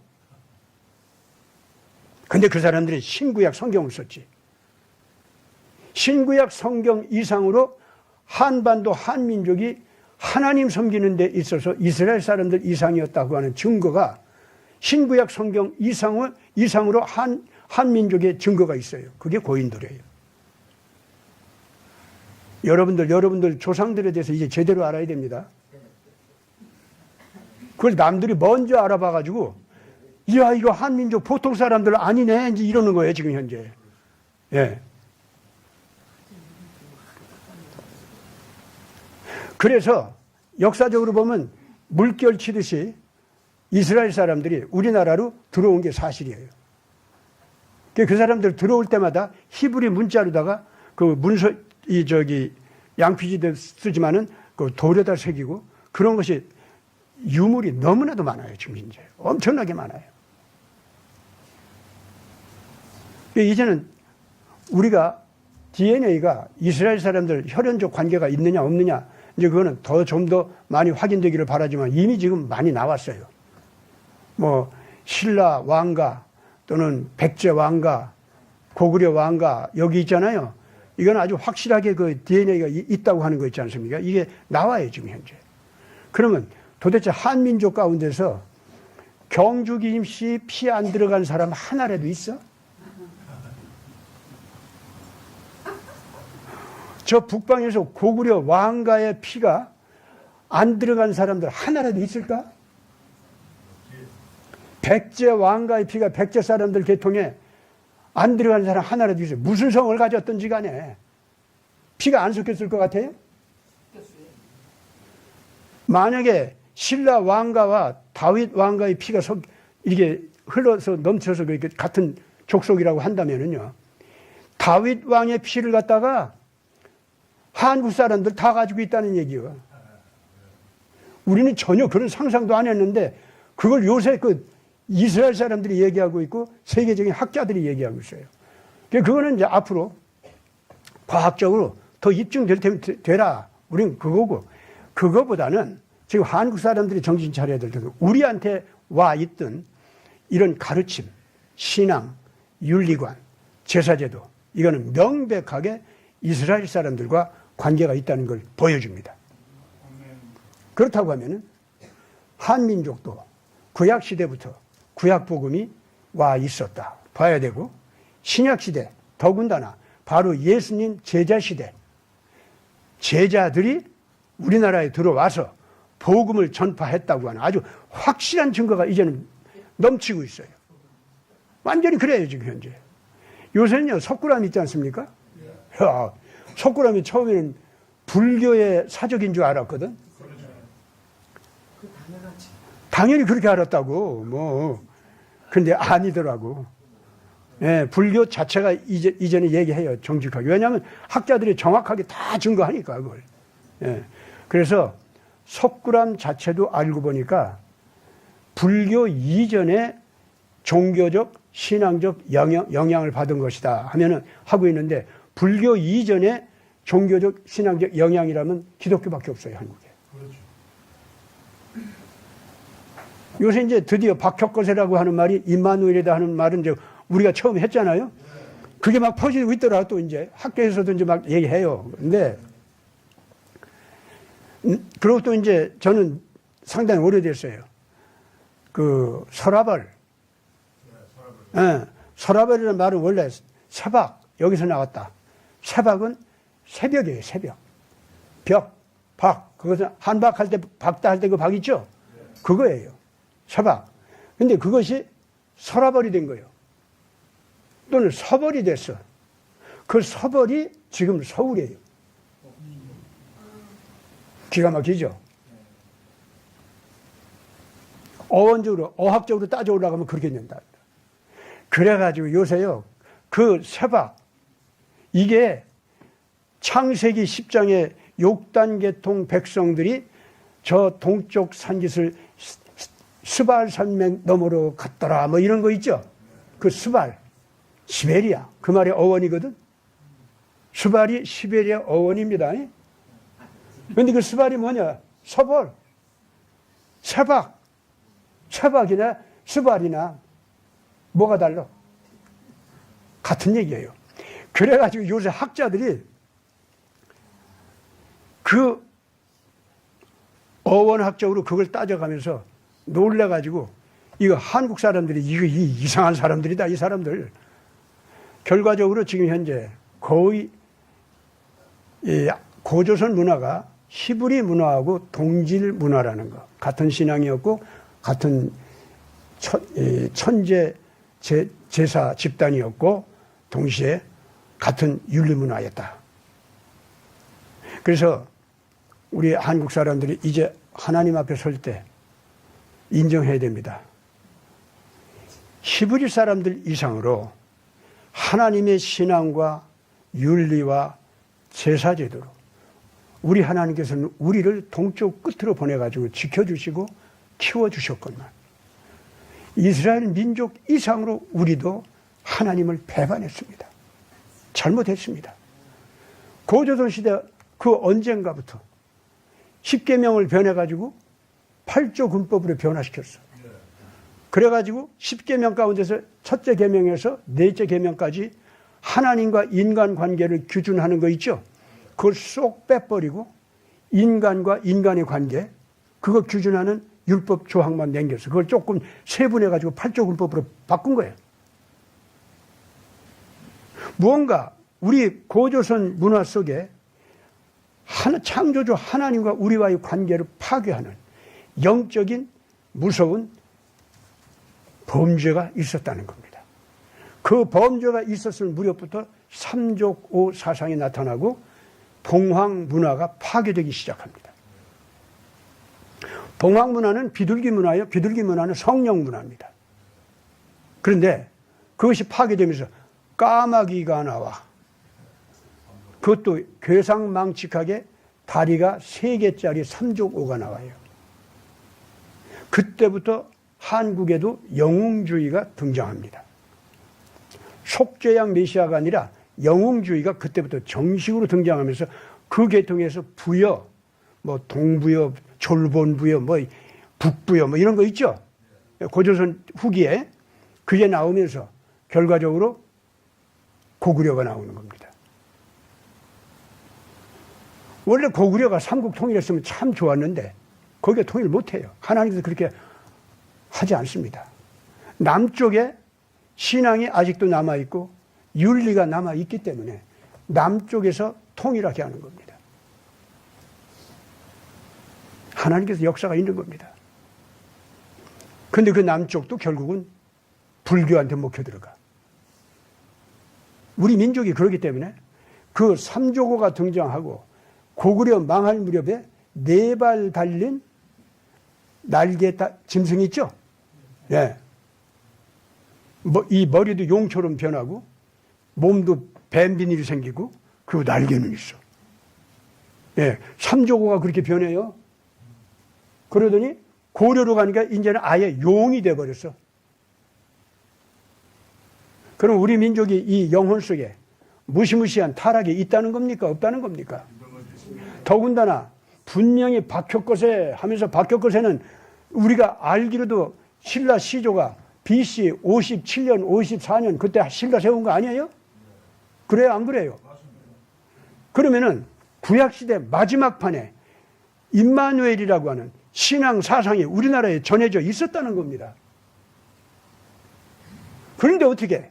근데 그 사람들은 신구약 성경을 썼지. 신구약 성경 이상으로 한반도 한민족이 하나님 섬기는 데 있어서 이스라엘 사람들 이상이었다고 하는 증거가 신구약 성경 이상으로 한민족의 증거가 있어요. 그게 고인돌이에요. 여러분들 조상들에 대해서 이제 제대로 알아야 됩니다. 그걸 남들이 먼저 알아봐가지고, 이야, 이거 한민족 보통 사람들 아니네. 이제 이러는 거예요, 지금 현재. 예. 그래서 역사적으로 보면 물결 치듯이 이스라엘 사람들이 우리나라로 들어온 게 사실이에요. 그 사람들 들어올 때마다 히브리 문자로다가 그 문서, 양피지도 쓰지만은 그 돌에다 새기고 그런 것이 유물이 너무나도 많아요. 지금 이제 엄청나게 많아요. 이제는 우리가 DNA가 이스라엘 사람들 혈연적 관계가 있느냐 없느냐 이제 그거는 좀 더 많이 확인되기를 바라지만 이미 지금 많이 나왔어요. 뭐 신라 왕가 또는 백제 왕가, 고구려 왕가 여기 있잖아요. 이건 아주 확실하게 그 DNA가 있다고 하는 거 있지 않습니까? 이게 나와요 지금 현재. 그러면 도대체 한민족 가운데서 경주 김씨 피 안 들어간 사람 하나라도 있어? 저 북방에서 고구려 왕가의 피가 안 들어간 사람들 하나라도 있을까? 백제 왕가의 피가 백제 사람들 계통에 안 들어간 사람 하나라도 있어요. 무슨 성을 가졌든지 간에 피가 안 섞였을 것 같아요? 만약에 신라 왕가와 다윗 왕가의 피가 이게 흘러서 넘쳐서 그렇게 같은 족속이라고 한다면은요, 다윗 왕의 피를 갖다가 한국 사람들 다 가지고 있다는 얘기예요. 우리는 전혀 그런 상상도 안 했는데 그걸 요새 그 이스라엘 사람들이 얘기하고 있고 세계적인 학자들이 얘기하고 있어요. 그거는 이제 앞으로 과학적으로 더 입증될 테면 되라. 우리는 그거고, 그거보다는 지금 한국 사람들이 정신 차려야 될 텐데 우리한테 와 있던 이런 가르침, 신앙, 윤리관, 제사제도 이거는 명백하게 이스라엘 사람들과 관계가 있다는 걸 보여줍니다. 그렇다고 하면은 한민족도 구약시대부터 구약복음이 와 있었다 봐야 되고, 신약시대 더군다나 바로 예수님 제자시대 제자들이 우리나라에 들어와서 복음을 전파했다고 하는 아주 확실한 증거가 이제는 넘치고 있어요. 완전히 그래요 지금 현재. 요새는요 석굴암 있지 않습니까? 야, 석굴암이 처음에는 불교의 사적인 줄 알았거든. 당연히 그렇게 알았다고. 뭐 근데 아니더라고. 예, 불교 자체가 이전에 얘기해요 정직하게. 왜냐하면 학자들이 정확하게 다 증거하니까 그걸. 예, 그래서 석굴암 자체도 알고 보니까 불교 이전에 종교적 신앙적 영향을 받은 것이다 하면은 하고 있는데, 불교 이전에 종교적 신앙적 영향이라면 기독교밖에 없어요 한국에. 그렇죠. 요새 이제 드디어 박혁거세라고 하는 말이 임마누엘이다 하는 말은 이제 우리가 처음 했잖아요. 그게 막 퍼지고 있더라. 또 이제 학교에서도 이제 막 얘기해요. 근데 그리고 또 이제 저는 상당히 오래됐어요. 그 설화벌. 예, 설화벌이라는 말은 원래 새박 여기서 나왔다. 새박은 새벽이에요. 새벽. 벽, 박. 그것은 한박할 때 박다 할 때 그 박 있죠? 그거예요. 새박. 근데 그것이 설화벌이 된 거예요. 또는 서벌이 됐어. 그 서벌이 지금 서울이에요. 기가 막히죠? 어원적으로, 어학적으로 따져 올라가면 그렇게 된다. 그래가지고 요새요, 그 새박, 이게 창세기 10장에 욕단계통 백성들이 저 동쪽 산깃을 스발 산맥 너머로 갔더라, 뭐 이런 거 있죠? 그 스발, 시베리아, 그 말의 어원이거든? 스발이 시베리아 어원입니다. 근데 그 스발이 뭐냐? 서벌, 새박, 새박이나 스발이나 뭐가 달라? 같은 얘기예요. 그래가지고 요새 학자들이 그 어원학적으로 그걸 따져가면서 놀래가지고 이거 한국 사람들이 이거 이상한 사람들이다 이 사람들. 결과적으로 지금 현재 거의 이 고조선 문화가 히브리 문화하고 동질 문화라는 거, 같은 신앙이었고 같은 천재 제사 집단이었고 동시에 같은 윤리 문화였다. 그래서 우리 한국 사람들이 이제 하나님 앞에 설 때 인정해야 됩니다. 히브리 사람들 이상으로 하나님의 신앙과 윤리와 제사제도로 우리 하나님께서는 우리를 동쪽 끝으로 보내가지고 지켜주시고 키워주셨건만 이스라엘 민족 이상으로 우리도 하나님을 배반했습니다. 잘못했습니다. 고조선 시대 그 언젠가부터 10계명을 변해가지고 8조 군법으로 변화시켰어. 그래가지고 10계명 가운데서 첫째 계명에서 넷째 계명까지 하나님과 인간 관계를 규준하는 거 있죠. 그걸 쏙 빼버리고 인간과 인간의 관계 그거 규준하는 율법 조항만 남겼어. 그걸 조금 세분해가지고 8조 군법으로 바꾼 거예요. 무언가 우리 고조선 문화 속에 창조주 하나님과 우리와의 관계를 파괴하는 영적인 무서운 범죄가 있었다는 겁니다. 그 범죄가 있었을 무렵부터 삼족오 사상이 나타나고 봉황 문화가 파괴되기 시작합니다. 봉황 문화는 비둘기 문화예요. 비둘기 문화는 성령 문화입니다. 그런데 그것이 파괴되면서 까마귀가 나와 그것도 괴상망측하게 다리가 3개짜리 삼족오가 나와요. 그때부터 한국에도 영웅주의가 등장합니다. 속죄양 메시아가 아니라 영웅주의가 그때부터 정식으로 등장하면서 그 계통에서 부여, 뭐 동부여, 졸본부여, 뭐 북부여, 뭐 이런 거 있죠. 고조선 후기에 그게 나오면서 결과적으로 고구려가 나오는 겁니다. 원래 고구려가 삼국 통일했으면 참 좋았는데 거기에 통일 못해요. 하나님께서 그렇게 하지 않습니다. 남쪽에 신앙이 아직도 남아있고 윤리가 남아있기 때문에 남쪽에서 통일하게 하는 겁니다. 하나님께서 역사가 있는 겁니다. 그런데 그 남쪽도 결국은 불교한테 먹혀 들어가. 우리 민족이 그렇기 때문에 그 삼조고가 등장하고 고구려 망할 무렵에 4발 달린 날개 짐승이 있죠? 예. 이 머리도 용처럼 변하고 몸도 뱀비닐이 생기고 그 날개는 있어. 예. 삼조고가 그렇게 변해요. 그러더니 고려로 가니까 이제는 아예 용이 돼버렸어. 그럼 우리 민족이 이 영혼 속에 무시무시한 타락이 있다는 겁니까? 없다는 겁니까? 더군다나 분명히 박혁거세 하면서 박혁거세는 우리가 알기로도 신라 시조가 BC 57년, 54년 그때 신라 세운 거 아니에요? 그래요? 안 그래요? 그러면은 구약시대 마지막 판에 임마누엘이라고 하는 신앙 사상이 우리나라에 전해져 있었다는 겁니다. 그런데 어떻게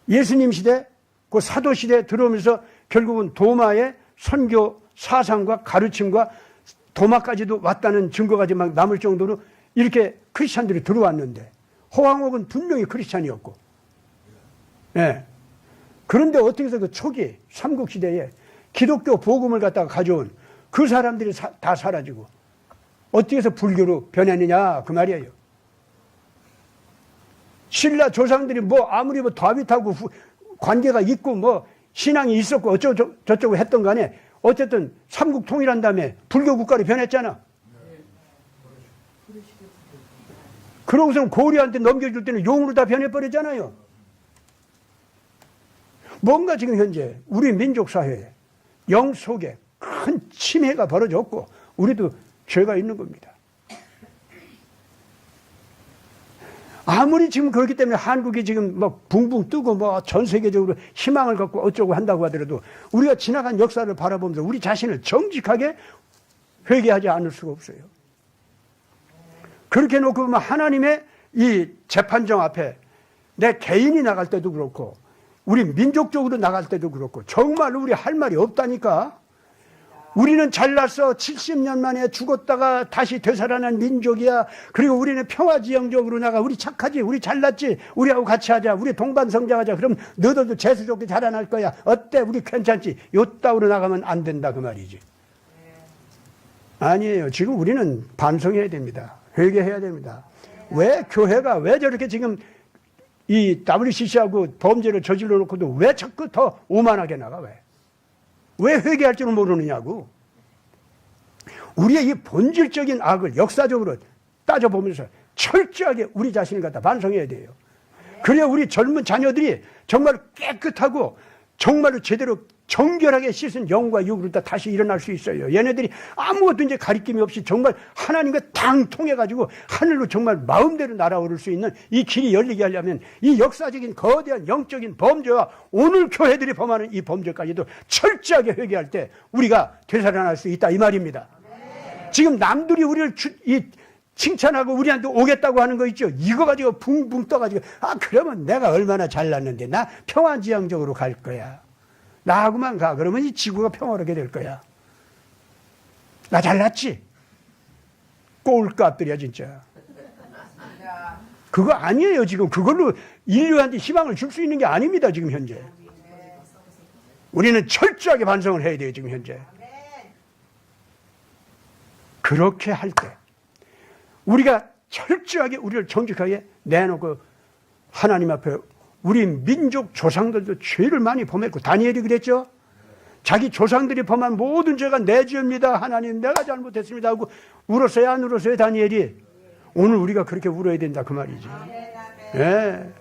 예수님 시대, 그 사도 시대에 들어오면서 결국은 도마의 선교 사상과 가르침과 도마까지도 왔다는 증거가 막 남을 정도로 이렇게 크리스찬들이 들어왔는데 호황옥은 분명히 크리스찬이었고 네. 그런데 어떻게 해서 그 초기 삼국시대에 기독교 복음을 갖다가 가져온 그 사람들이 다 사라지고 어떻게 해서 불교로 변했느냐 그 말이에요. 신라 조상들이 뭐 아무리 뭐 다윗하고 관계가 있고 뭐 신앙이 있었고 어쩌고 저쩌고 했던 간에 어쨌든 삼국 통일한 다음에 불교 국가로 변했잖아. 그러고서는 고려한테 넘겨줄 때는 용으로 다 변해버렸잖아요. 뭔가 지금 현재 우리 민족 사회에 영 속에 큰 침해가 벌어졌고 우리도 죄가 있는 겁니다. 아무리 지금 그렇기 때문에 한국이 지금 뭐 붕붕 뜨고 뭐 전 세계적으로 희망을 갖고 어쩌고 한다고 하더라도 우리가 지나간 역사를 바라보면서 우리 자신을 정직하게 회개하지 않을 수가 없어요. 그렇게 놓고 보면 하나님의 이 재판정 앞에 내 개인이 나갈 때도 그렇고 우리 민족적으로 나갈 때도 그렇고 정말로 우리 할 말이 없다니까. 우리는 잘났어. 70년 만에 죽었다가 다시 되살아난 민족이야. 그리고 우리는 평화지향적으로 나가. 우리 착하지. 우리 잘났지. 우리하고 같이 하자. 우리 동반성장하자. 그럼 너희들도 재수 좋게 자라날 거야. 어때? 우리 괜찮지. 요따위로 나가면 안 된다 그 말이지. 아니에요. 지금 우리는 반성해야 됩니다. 회개해야 됩니다. 왜 교회가 왜 저렇게 지금 이 WCC하고 범죄를 저질러 놓고도 왜 자꾸 더 오만하게 나가 왜? 왜 회개할 줄을 모르느냐고. 우리의 이 본질적인 악을 역사적으로 따져보면서 철저하게 우리 자신을 갖다 반성해야 돼요. 그래야 우리 젊은 자녀들이 정말 깨끗하고 정말로 제대로 정결하게 씻은 영과 육으로 다시 일어날 수 있어요. 얘네들이 아무것도 이제 가리킴이 없이 정말 하나님과 당 통해가지고 하늘로 정말 마음대로 날아오를 수 있는 이 길이 열리게 하려면 이 역사적인 거대한 영적인 범죄와 오늘 교회들이 범하는 이 범죄까지도 철저하게 회개할 때 우리가 되살아날 수 있다 이 말입니다. 지금 남들이 우리를 칭찬하고 우리한테 오겠다고 하는 거 있죠. 이거 가지고 붕붕 떠가지고 그러면 내가 얼마나 잘났는데 나 평화지향적으로 갈 거야. 나하고만 가. 그러면 이 지구가 평화롭게 될 거야. 나 잘났지? 꼴값들이야 진짜. 그거 아니에요 지금. 그걸로 인류한테 희망을 줄 수 있는 게 아닙니다 지금 현재. 우리는 철저하게 반성을 해야 돼요 지금 현재. 그렇게 할 때 우리가 철저하게 우리를 정직하게 내놓고 하나님 앞에 우리 민족 조상들도 죄를 많이 범했고 다니엘이 그랬죠. 자기 조상들이 범한 모든 죄가 내 죄입니다. 하나님 내가 잘못했습니다 하고 울었어요 안 울었어요 다니엘이? 오늘 우리가 그렇게 울어야 된다 그 말이지. 예.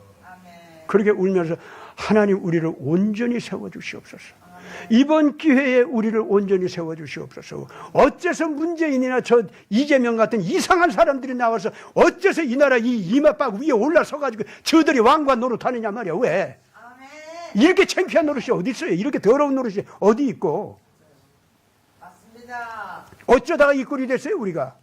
그렇게 울면서 하나님 우리를 온전히 세워주시옵소서. 이번 기회에 우리를 온전히 세워주시옵소서. 어째서 문재인이나 저 이재명 같은 이상한 사람들이 나와서 어째서 이 나라 이 이마박 위에 올라서가지고 저들이 왕관 노릇하느냐 말이야. 왜? 이렇게 창피한 노릇이 어디 있어요? 이렇게 더러운 노릇이 어디 있고? 맞습니다. 어쩌다가 이 꼴이 됐어요 우리가?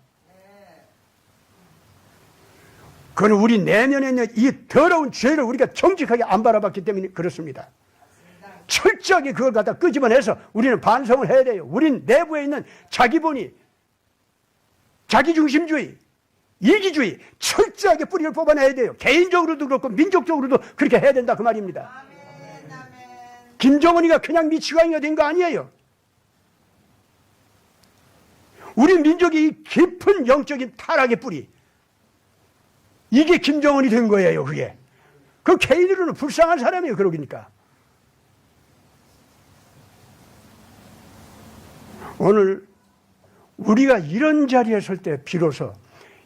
그건 우리 내면에 있는 이 더러운 죄를 우리가 정직하게 안 바라봤기 때문에 그렇습니다. 철저하게 그걸 갖다 끄집어내서 우리는 반성을 해야 돼요. 우린 내부에 있는 자기본이, 자기중심주의, 이기주의 철저하게 뿌리를 뽑아내야 돼요. 개인적으로도 그렇고 민족적으로도 그렇게 해야 된다 그 말입니다. 김정은이가 그냥 미치광이가 된 거 아니에요. 우리 민족이 이 깊은 영적인 타락의 뿌리, 이게 김정은이 된 거예요. 그게 그 개인으로는 불쌍한 사람이에요. 그러니까 오늘 우리가 이런 자리에 설 때 비로소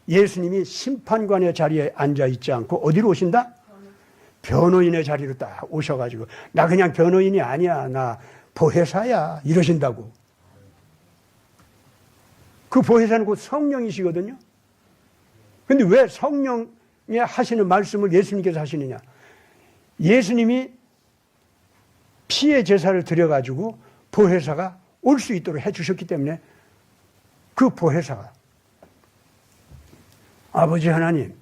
예수님이 심판관의 자리에 앉아 있지 않고 어디로 오신다? 변호인의 자리로 딱 오셔가지고 나 그냥 변호인이 아니야 나 보혜사야 이러신다고. 그 보혜사는 곧 성령이시거든요. 근데 왜 성령이 하시는 말씀을 예수님께서 하시느냐? 예수님이 피의 제사를 드려가지고 보혜사가 올 수 있도록 해주셨기 때문에 그 보혜사가 아버지 하나님,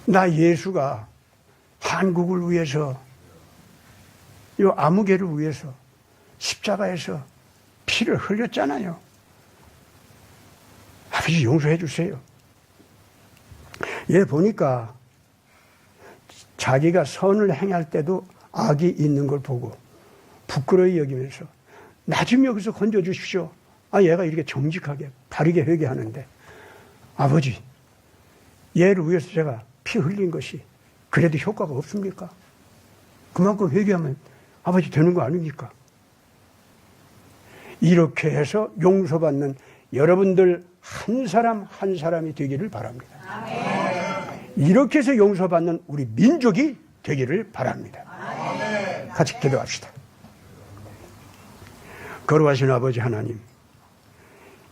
나 예수가 한국을 위해서 이 아무개를 위해서 십자가에서 피를 흘렸잖아요. 아버지 용서해 주세요. 얘 보니까 자기가 선을 행할 때도 악이 있는 걸 보고 부끄러이 여기면서 나 좀 여기서 건져 주십시오. 얘가 이렇게 정직하게 바르게 회개하는데 아버지 얘를 위해서 제가 피 흘린 것이 그래도 효과가 없습니까? 그만큼 회개하면 아버지 되는 거 아닙니까? 이렇게 해서 용서받는 여러분들 한 사람 한 사람이 되기를 바랍니다. 아멘. 이렇게 해서 용서받는 우리 민족이 되기를 바랍니다. 아멘. 같이 기도합시다. 거룩하신 아버지 하나님,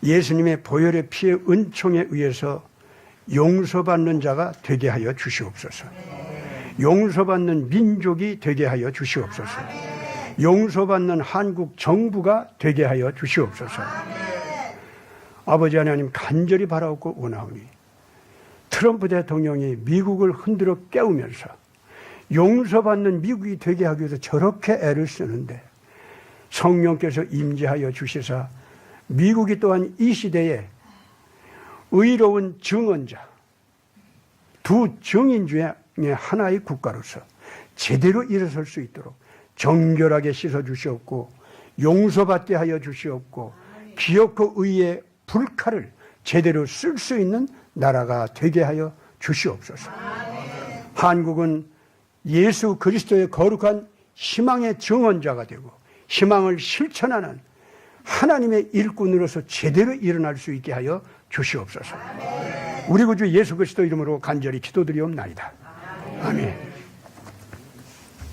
예수님의 보혈의 피의 은총에 의해서 용서받는 자가 되게 하여 주시옵소서. 용서받는 민족이 되게 하여 주시옵소서. 용서받는 한국 정부가 되게 하여 주시옵소서. 아버지 하나님 간절히 바라옵고 원하오니 트럼프 대통령이 미국을 흔들어 깨우면서 용서받는 미국이 되게 하기 위해서 저렇게 애를 쓰는데 성령께서 임재하여 주시사 미국이 또한 이 시대에 의로운 증언자, 두 증인 중에 하나의 국가로서 제대로 일어설 수 있도록 정결하게 씻어주시옵고 용서받게 하여 주시옵고 기업과 의의 불칼을 제대로 쓸 수 있는 나라가 되게 하여 주시옵소서. 한국은 예수 그리스도의 거룩한 희망의 정언자가 되고 희망을 실천하는 하나님의 일꾼으로서 제대로 일어날 수 있게 하여 주시옵소서. 우리 구주 예수 그리스도 이름으로 간절히 기도드리옵나이다. 아멘.